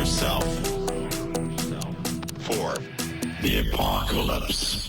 yourself for the apocalypse.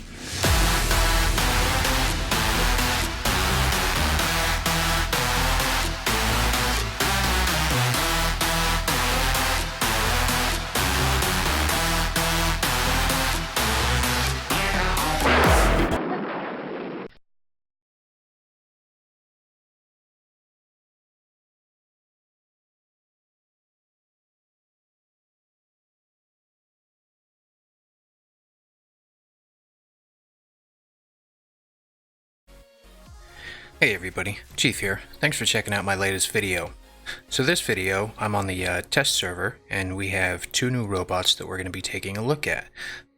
Hey everybody, Chief here. Thanks for checking out my latest video. So this video, I'm on the test server, and we have two new robots that we're going to be taking a look at.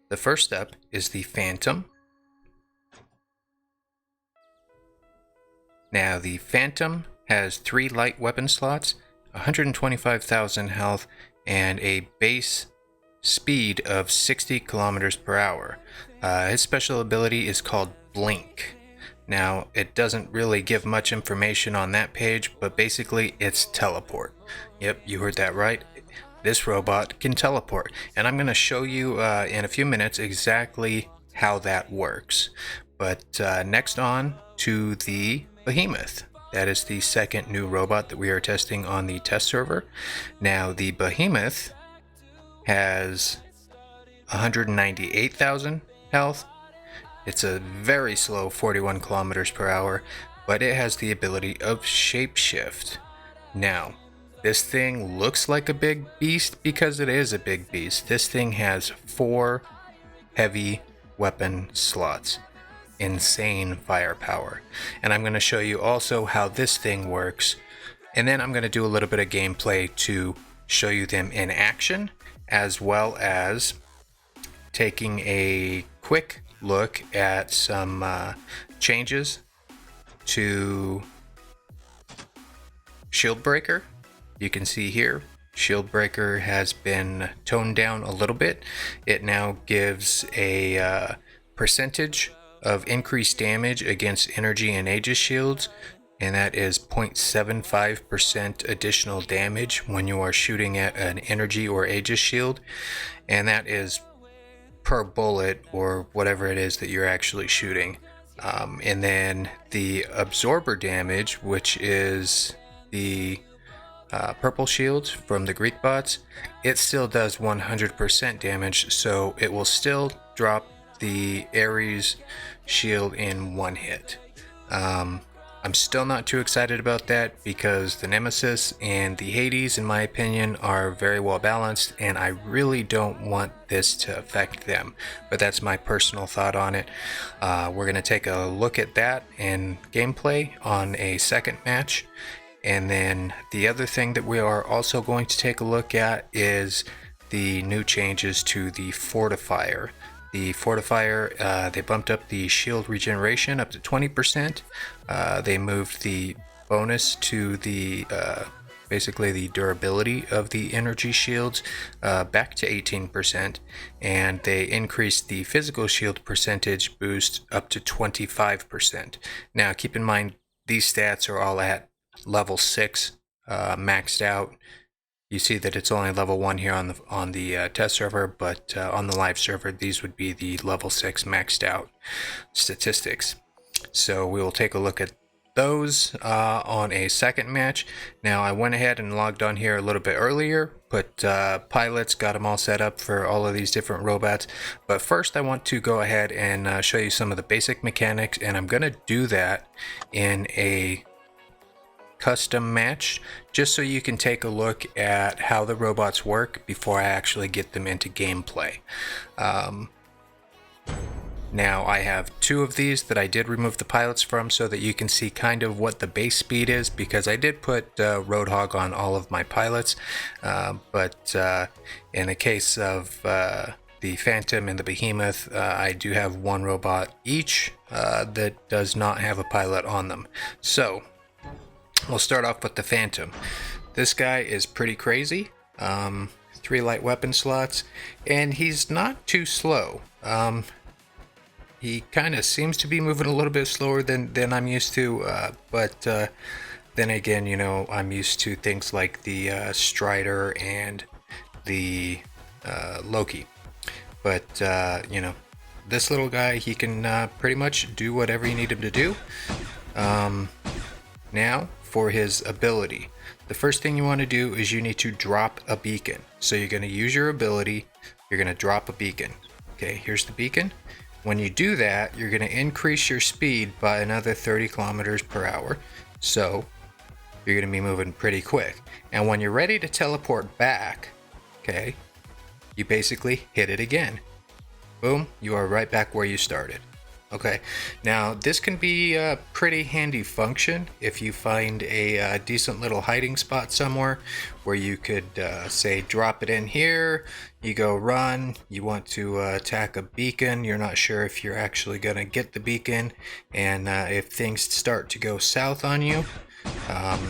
The first up is the Phantom. Now the Phantom has 3 light weapon slots, 125,000 health, and a base speed of 60 kilometers per hour. His special ability is called Blink. Now, it doesn't really give much information on that page, but basically it's teleport. Yep, you heard that right. This robot can teleport, and I'm going to show you in a few minutes exactly how that works. But next on to the Behemoth. That is the second new robot that we are testing on the test server. Now, the Behemoth has 198,000 health. It's a very slow 41 kilometers per hour, but it has the ability of shapeshift. Now, this thing looks like a big beast because it is a big beast. This thing has 4 heavy weapon slots. Insane firepower. And I'm going to show you also how this thing works. And then I'm going to do a little bit of gameplay to show you them in action, as well as taking a quick look at some changes to Shieldbreaker. You can see here, Shieldbreaker has been toned down a little bit. It now gives a percentage of increased damage against energy and Aegis shields, and that is 0.75% additional damage when you are shooting at an energy or Aegis shield, and that is per bullet or whatever it is that you're actually shooting. And then the absorber damage, which is the purple shields from the Greek bots, it still does 100% damage, so it will still drop the Ares shield in one hit. I'm still not too excited about that because the Nemesis and the Hades, in my opinion, are very well balanced, and I really don't want this to affect them. But that's my personal thought on it. We're going to take a look at that in gameplay on a second match. And then the other thing that we are also going to take a look at is the new changes to the Fortifier. The Fortifier, they bumped up the shield regeneration up to 20%. They moved the bonus to the basically the durability of the energy shields back to 18%, and they increased the physical shield percentage boost up to 25%. Now, keep in mind these stats are all at level 6, maxed out. You see that it's only level 1 here on the test server, but on the live server, these would be the level 6 maxed out statistics. So we will take a look at those on a second match. Now, I went ahead and logged on here a little bit earlier, but pilots got them all set up for all of these different robots. But first, I want to go ahead and show you some of the basic mechanics, and I'm going to do that in a custom match, just so you can take a look at how the robots work before I actually get them into gameplay. Now, I have 2 of these that I did remove the pilots from so that you can see kind of what the base speed is, because I did put Roadhog on all of my pilots, but in the case of the Phantom and the Behemoth, I do have 1 robot each that does not have a pilot on them. So we'll start off with the Phantom. This guy is pretty crazy. 3 light weapon slots, and he's not too slow. He kind of seems to be moving a little bit slower than I'm used to, but then again, you know, I'm used to things like the Strider and the Loki. But you know, this little guy, he can pretty much do whatever you need him to do. Now for his ability, the first thing you want to do is you need to drop a beacon. So you're going to use your ability, you're going to drop a beacon. Okay, here's the beacon. When you do that, you're going to increase your speed by another 30 kilometers per hour. So you're going to be moving pretty quick. And when you're ready to teleport back, okay, you basically hit it again. Boom, you are right back where you started. Okay, now this can be a pretty handy function if you find a decent little hiding spot somewhere where you could say drop it in here, you go run, you want to attack a beacon, you're not sure if you're actually going to get the beacon, and if things start to go south on you,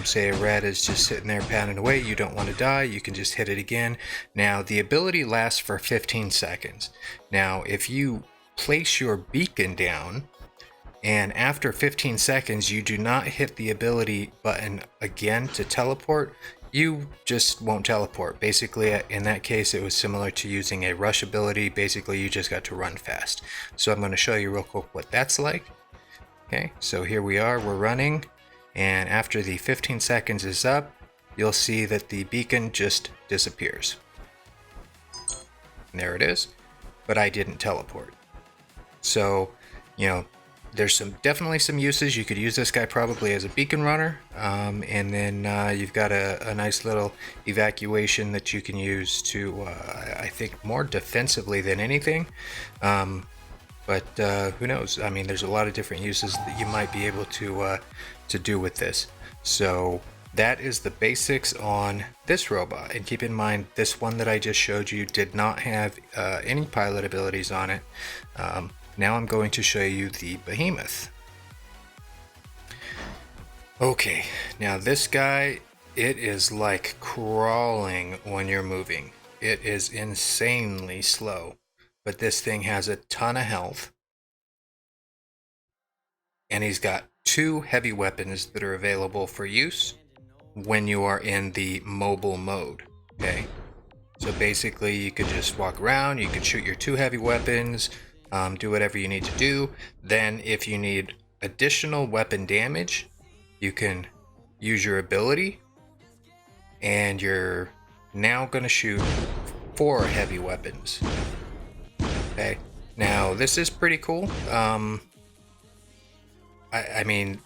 say a red is just sitting there pounding away, you don't want to die, you can just hit it again. Now the ability lasts for 15 seconds. Now if you place your beacon down and after 15 seconds you do not hit the ability button again to teleport, you just won't teleport. Basically in that case it was similar to using a rush ability. Basically you just got to run fast. So I'm going to show you real quick what that's like. Okay, so here we are, we're running, and after the 15 seconds is up, you'll see that the beacon just disappears. And there it is, but I didn't teleport. So, you know, there's definitely some uses. You could use this guy probably as a beacon runner, and then you've got a nice little evacuation that you can use to, I think, more defensively than anything. But who knows? I mean, there's a lot of different uses that you might be able to do with this. So that is the basics on this robot. And keep in mind, this one that I just showed you did not have any pilot abilities on it. Now I'm going to show you the Behemoth. Okay, now this guy, it is like crawling when you're moving. It is insanely slow, but this thing has a ton of health. And he's got 2 heavy weapons that are available for use when you are in the mobile mode, okay? So basically you could just walk around, you could shoot your 2 heavy weapons, do whatever you need to do. Then if you need additional weapon damage, you can use your ability, and you're now going to shoot 4 heavy weapons. Okay, now this is pretty cool. I mean,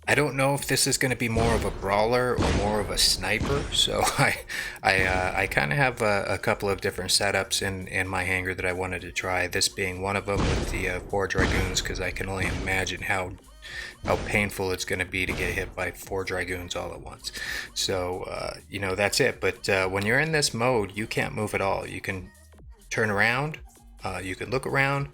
I don't know if this is going to be more of a brawler or more of a sniper, so I kind of have a couple of different setups in my hangar that I wanted to try, this being one of them with the 4 Dragoons, because I can only imagine how painful it's going to be to get hit by 4 Dragoons all at once. So, you know, that's it. But when you're in this mode, you can't move at all. You can turn around, you can look around,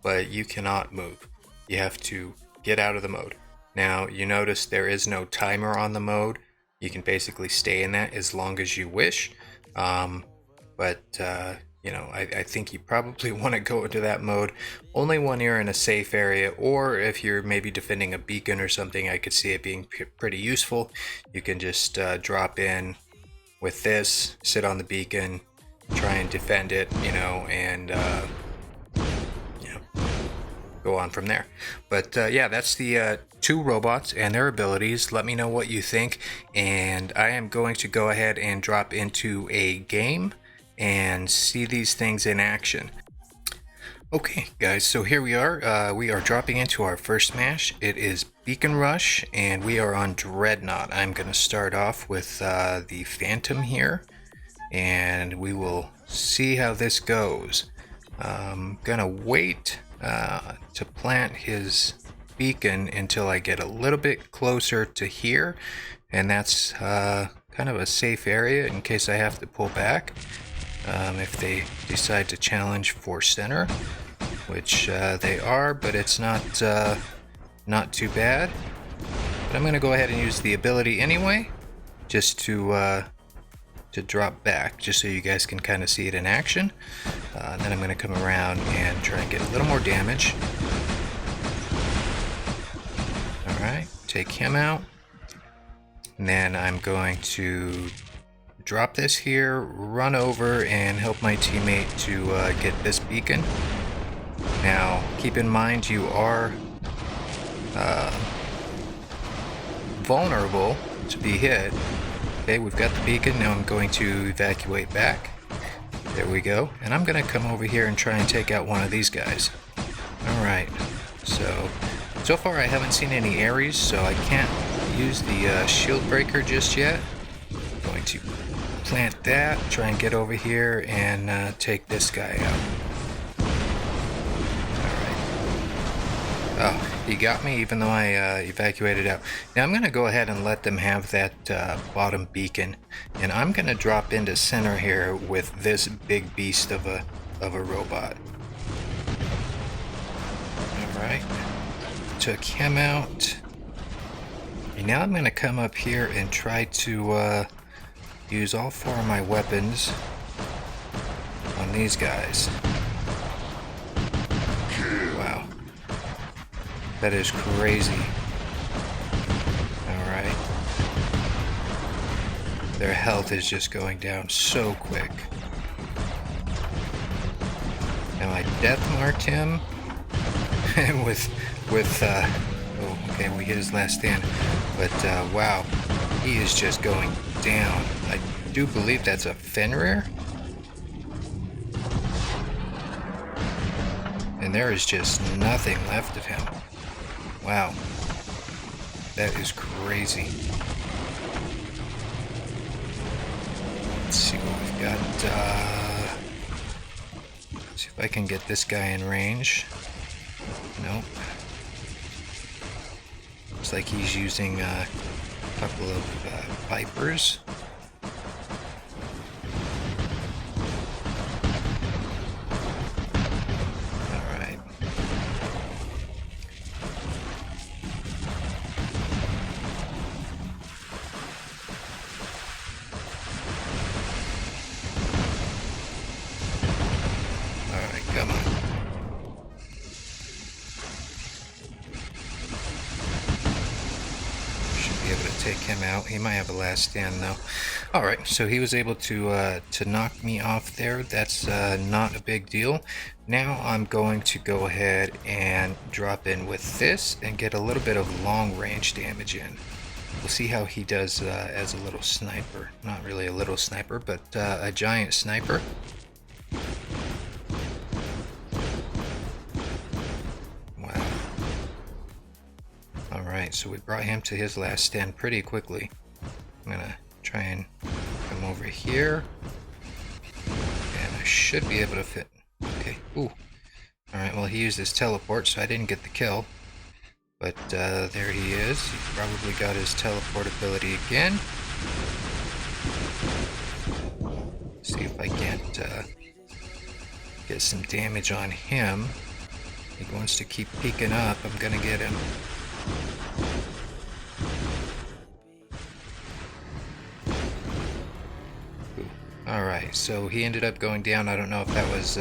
but you cannot move. You have to get out of the mode. Now, you notice there is no timer on the mode. You can basically stay in that as long as you wish. But you know, I think you probably want to go into that mode only when you're in a safe area, or if you're maybe defending a beacon or something. I could see it being pretty useful. You can just drop in with this, sit on the beacon, try and defend it, you know, and go on from there. But yeah, that's the 2 robots and their abilities. Let me know what you think, and I am going to go ahead and drop into a game and see these things in action. Okay guys, so here we are dropping into our first match. It is Beacon Rush, and we are on Dreadnought. I'm going to start off with the Phantom here, and we will see how this goes. I'm gonna wait to plant his beacon until I get a little bit closer to here, and that's kind of a safe area in case I have to pull back if they decide to challenge for center, which they are, but it's not too bad. But I'm gonna go ahead and use the ability anyway, just to drop back, just so you guys can kind of see it in action. And then I'm going to come around and try and get a little more damage. Alright, take him out. And then I'm going to drop this here, run over, and help my teammate to get this beacon. Now, keep in mind you are vulnerable to be hit. Okay, we've got the beacon. Now I'm going to evacuate back. There we go. And I'm going to come over here and try and take out one of these guys. Alright, so far I haven't seen any Ares, so I can't use the Shieldbreaker just yet. I'm going to plant that, try and get over here and take this guy out. Oh, he got me even though I evacuated out. Now I'm going to go ahead and let them have that bottom beacon. And I'm going to drop into center here with this big beast of a robot. Alright. Took him out. And now I'm going to come up here and try to use all 4 of my weapons on these guys. Wow. That is crazy. Alright. Their health is just going down so quick. Now I death marked him with oh, okay, we hit his last stand. But wow, he is just going down. I do believe that's a Fenrir. And there is just nothing left of him. Wow. That is crazy. Let's see what we've got. See if I can get this guy in range. Nope. Looks like he's using a couple of Vipers. Come on. Should be able to take him out. He might have a last stand though. Alright, so he was able to knock me off there. That's not a big deal. Now I'm going to go ahead and drop in with this and get a little bit of long range damage in. We'll see how he does as a little sniper. Not really a little sniper, but a giant sniper. Alright, so we brought him to his last stand pretty quickly. I'm gonna try and come over here. And I should be able to fit. Okay, ooh. Alright, well he used his teleport, so I didn't get the kill. But there he is. He probably got his teleport ability again. See if I can't get some damage on him. He wants to keep peeking up. I'm gonna get him. Alright, so he ended up going down. I don't know if that was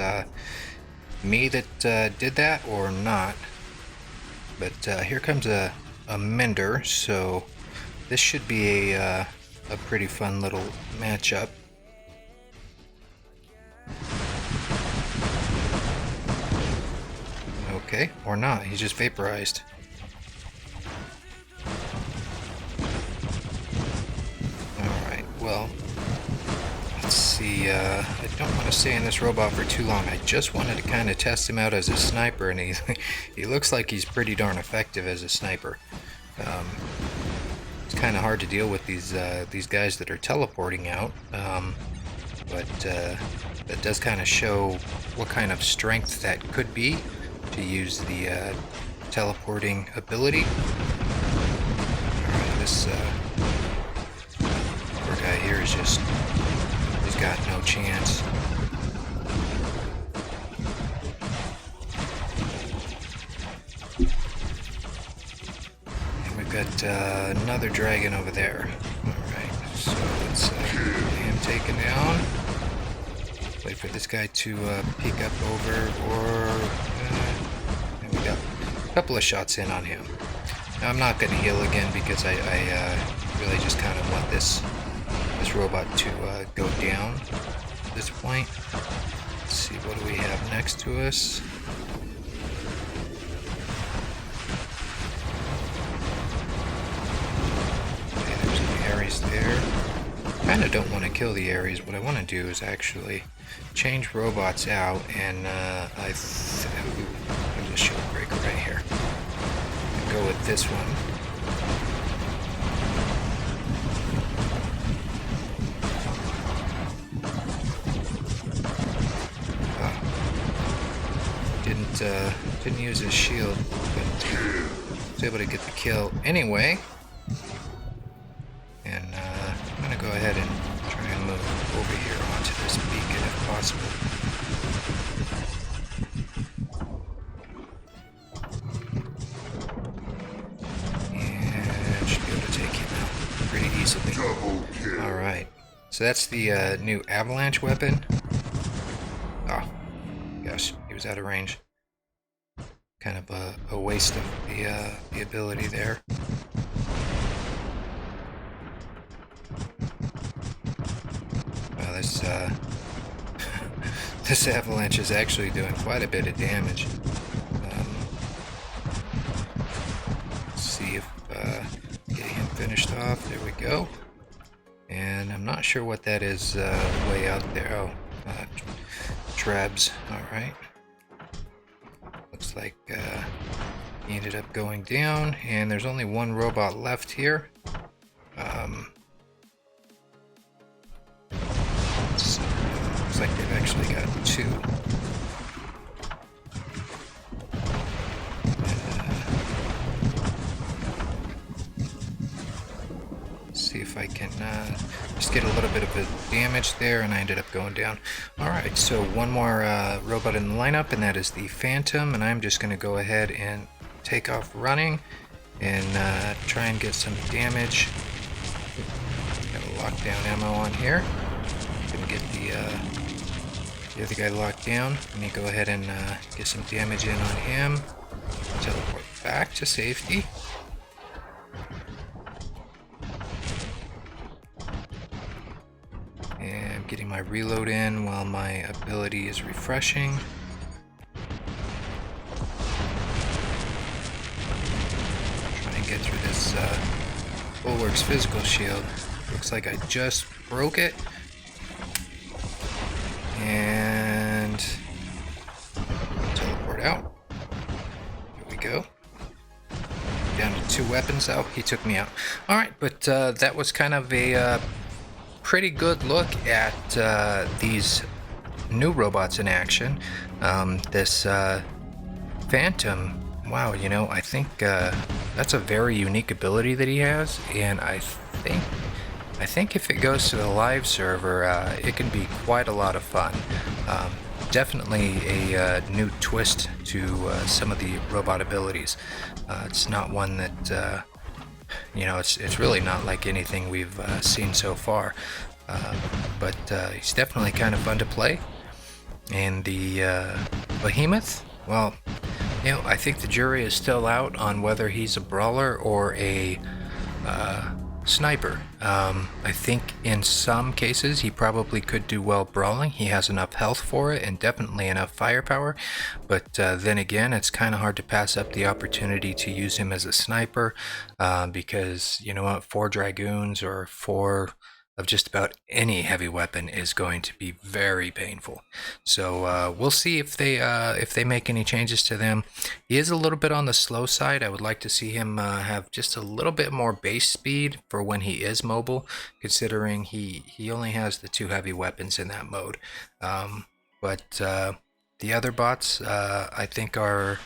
me that did that or not. But here comes a Mender, so this should be a pretty fun little matchup. Okay, or not. He just vaporized. Alright, well, let's see. I don't want to stay in this robot for too long. I just wanted to kind of test him out as a sniper, and he looks like he's pretty darn effective as a sniper. It's kind of hard to deal with these guys that are teleporting out, but that does kind of show what kind of strength that could be to use the teleporting ability. Alright, this poor guy here is just, he's got no chance. And we've got another dragon over there. Alright, so let's get him taken down. Wait for this guy to peek up over, or there we go. A couple of shots in on him. Now I'm not going to heal again because I really just kind of want this this robot to go down at this point. Let's see, what do we have next to us? Okay, there's some Ares there. Kind of don't want to kill the Ares. What I want to do is actually change robots out, and there's a Shieldbreaker right here. Go with this one. Didn't use his shield, but was able to get the kill anyway. And I'm gonna go ahead and try and move over here onto this beacon if possible. And should be able to take him out pretty easily. All right, so that's the new avalanche weapon. Oh, gosh, he was out of range. Kind of a waste of the ability there. Well, this this avalanche is actually doing quite a bit of damage. Let's see if get him finished off. There we go. And I'm not sure what that is way out there. Oh, Trebs. All right. Looks like he ended up going down, and there's only one robot left here. Looks like they've actually got two. See if I can just get a little bit of a damage there, and I ended up going down. Alright, so one more robot in the lineup, and that is the Phantom, and I'm just going to go ahead and take off running and try and get some damage. Got a lockdown ammo on here. Gonna get the other guy locked down. Let me go ahead and get some damage in on him. Teleport back to safety. And I'm getting my reload in while my ability is refreshing. Trying to get through this Bulwark's physical shield. Looks like I just broke it. And teleport out. Here we go. Down to 2 weapons. Oh, he took me out. Alright, but that was kind of a pretty good look at these new robots in action. This Phantom, wow, you know, I think that's a very unique ability that he has, and I think if it goes to the live server, it can be quite a lot of fun. Definitely a new twist to some of the robot abilities. It's not one that you know, it's really not like anything we've seen so far, but he's definitely kind of fun to play. And the Behemoth, well, you know, I think the jury is still out on whether he's a brawler or a sniper. I think in some cases he probably could do well brawling. He has enough health for it and definitely enough firepower, but then again, it's kind of hard to pass up the opportunity to use him as a sniper, because, you know what, 4 Dragoons or 4 of just about any heavy weapon is going to be very painful. So we'll see if they make any changes to them. He is a little bit on the slow side. I would like to see him have just a little bit more base speed for when he is mobile, considering he only has the 2 heavy weapons in that mode. But the other bots I think are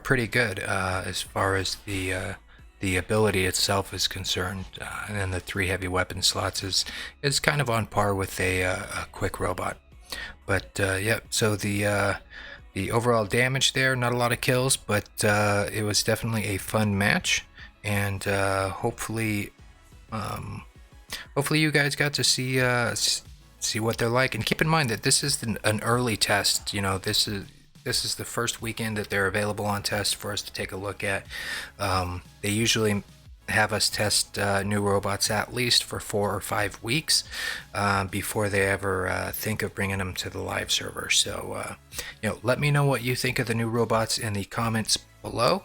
pretty good as far as the ability itself is concerned, and then the 3 heavy weapon slots is kind of on par with a quick robot. But yeah, so the overall damage there, not a lot of kills, but it was definitely a fun match, and hopefully you guys got to see what they're like. And keep in mind that this is an early test. You know, this is the first weekend that they're available on test for us to take a look at. They usually have us test new robots at least for 4 or 5 weeks before they ever think of bringing them to the live server. So, let me know what you think of the new robots in the comments below.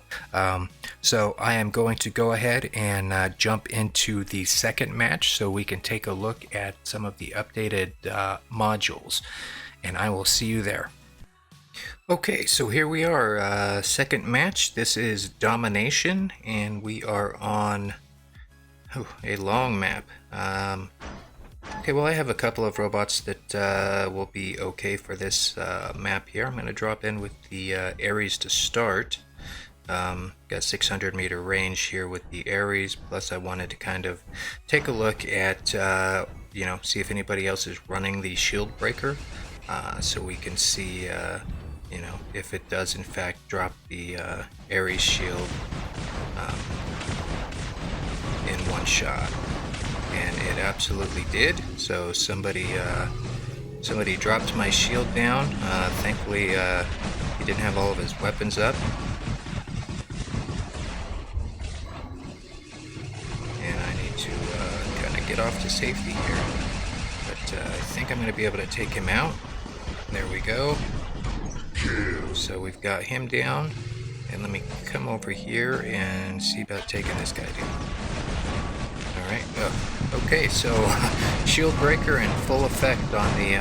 So I am going to go ahead and jump into the second match so we can take a look at some of the updated modules, and I will see you there. Okay, so here we are, second match. This is Domination, and we are on a long map. Okay, well, I have a couple of robots that will be okay for this map here. I'm going to drop in with the Ares to start. Got 600 meter range here with the Ares, plus I wanted to kind of take a look at, see if anybody else is running the Shieldbreaker, so we can see if it does in fact drop the Ares shield in one shot. And it absolutely did. So somebody dropped my shield down. Thankfully he didn't have all of his weapons up. And I need to kind of get off to safety here. But I think I'm going to be able to take him out. There we go. So we've got him down, and let me come over here and see about taking this guy down. Alright, okay, so Shieldbreaker in full effect on the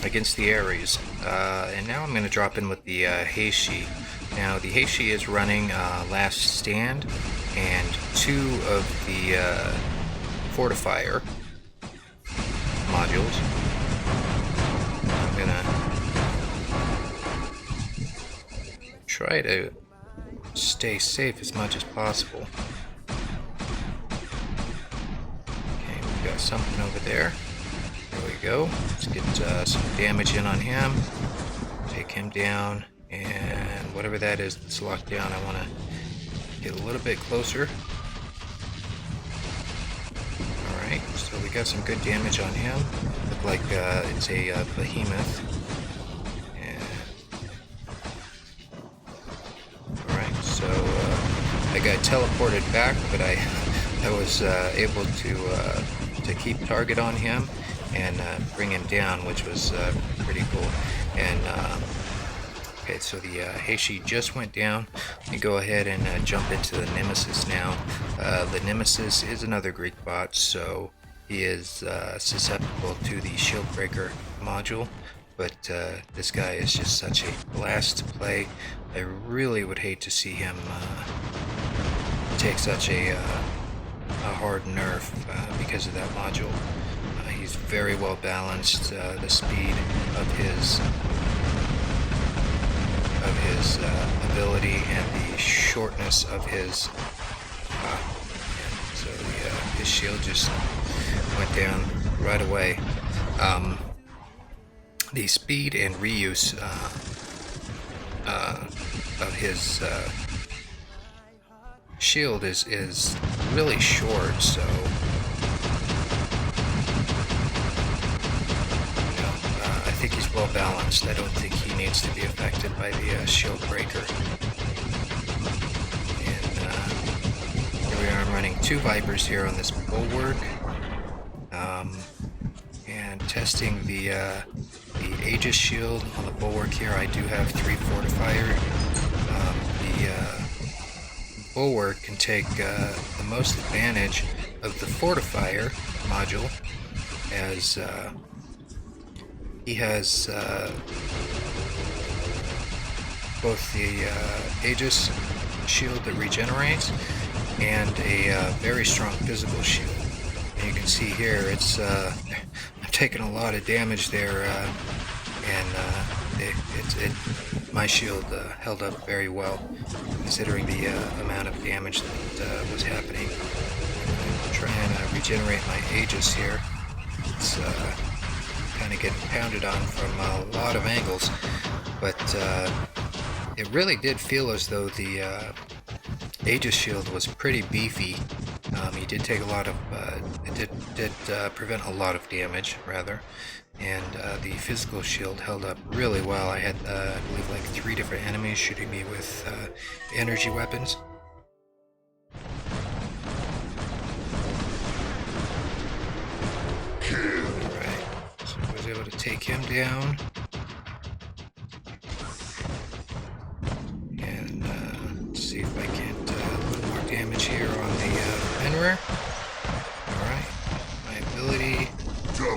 against the Ares. And now I'm going to drop in with the HOHSBD. Now the HOHSBD is running Last Stand and 2 of the Fortifier modules. I'm going to try to stay safe as much as possible. Okay, we've got something over there. There we go. Let's get some damage in on him. Take him down, and whatever that is that's locked down, I want to get a little bit closer. Alright, so we got some good damage on him. Look like it's a Behemoth. So I got teleported back, but I was able to keep target on him and bring him down, which was pretty cool. And okay, so the HOHSBD just went down. Let me go ahead and jump into the Nemesis now. The Nemesis is another Greek bot, so he is susceptible to the Shieldbreaker module. But this guy is just such a blast to play. I really would hate to see him take such a hard nerf because of that module. He's very well balanced. The speed of his ability and the shortness of his his shield just went down right away. The speed and reuse of his shield is really short, so I think he's well balanced. I don't think he needs to be affected by the Shieldbreaker. And here we are. I'm running 2 Vipers here on this bulwark, and testing the Aegis shield on the bulwark here. I do have 3 Fortifier. The bulwark can take the most advantage of the Fortifier module, as he has both the Aegis shield that regenerates and a very strong physical shield. And you can see here, it's I'm taking a lot of damage there, and my shield held up very well, considering the amount of damage that was happening. I'm trying to regenerate my Aegis here. It's kind of getting pounded on from a lot of angles, but it really did feel as though the Aegis shield was pretty beefy. He did take a lot of, it did prevent a lot of damage, rather, and the physical shield held up really well. I had, I believe, like 3 different enemies shooting me with energy weapons. able to take him down. And let's see if I can't do a little more damage here on the Fenrir. Alright, my ability,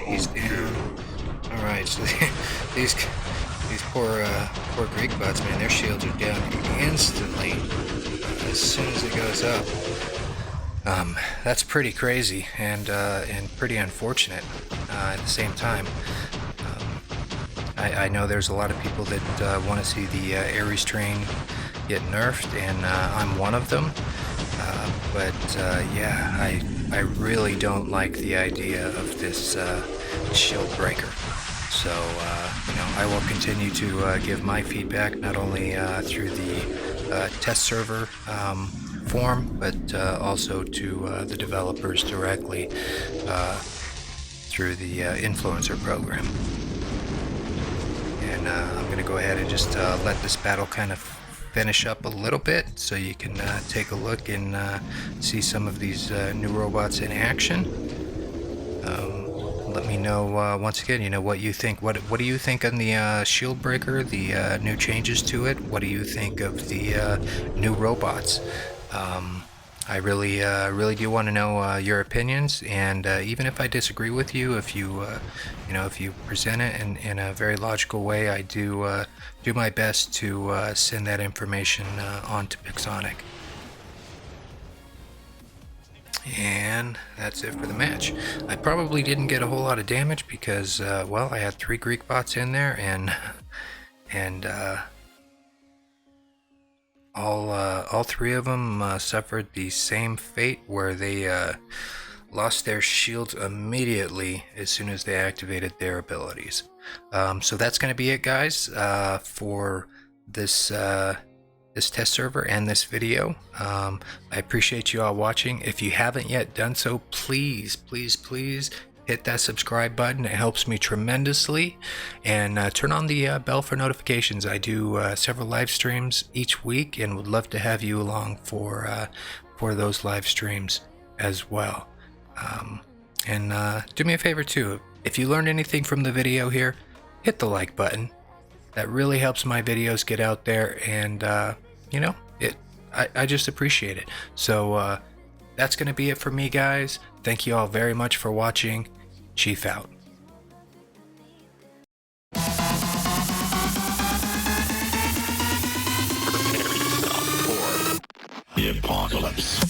he's down. Alright, so these poor Greek bots, man, their shields are down instantly as soon as it goes up. That's pretty crazy and pretty unfortunate at the same time. I know there's a lot of people that want to see the Ares train get nerfed, and I'm one of them. But yeah, I really don't like the idea of this Shieldbreaker. So you know, I will continue to give my feedback not only through the test server form, but also to the developers directly through the influencer program. And I'm going to go ahead and just let this battle kind of finish up a little bit so you can take a look and see some of these new robots in action. Let me know once again, you know, what you think. What do you think on the Shieldbreaker, the new changes to it? What do you think of the new robots? I really do want to know your opinions, and even if I disagree with you, if you you know, if you present it in a very logical way, I do do my best to send that information on to Pixonic. And that's it for the match. I probably didn't get a whole lot of damage because, well, I had 3 Greek bots in there, and all 3 of them suffered the same fate, where they lost their shields immediately as soon as they activated their abilities. So that's going to be it, guys, for this this test server and this video. I appreciate you all watching. If you haven't yet done so, please hit that subscribe button. It helps me tremendously. And turn on the bell for notifications. I do several live streams each week, and would love to have you along for those live streams as well. And do me a favor too, if you learned anything from the video here, hit the like button. That really helps my videos get out there, and you know, I just appreciate it. So that's going to be it for me, guys. Thank you all very much for watching. Chief out. The apocalypse.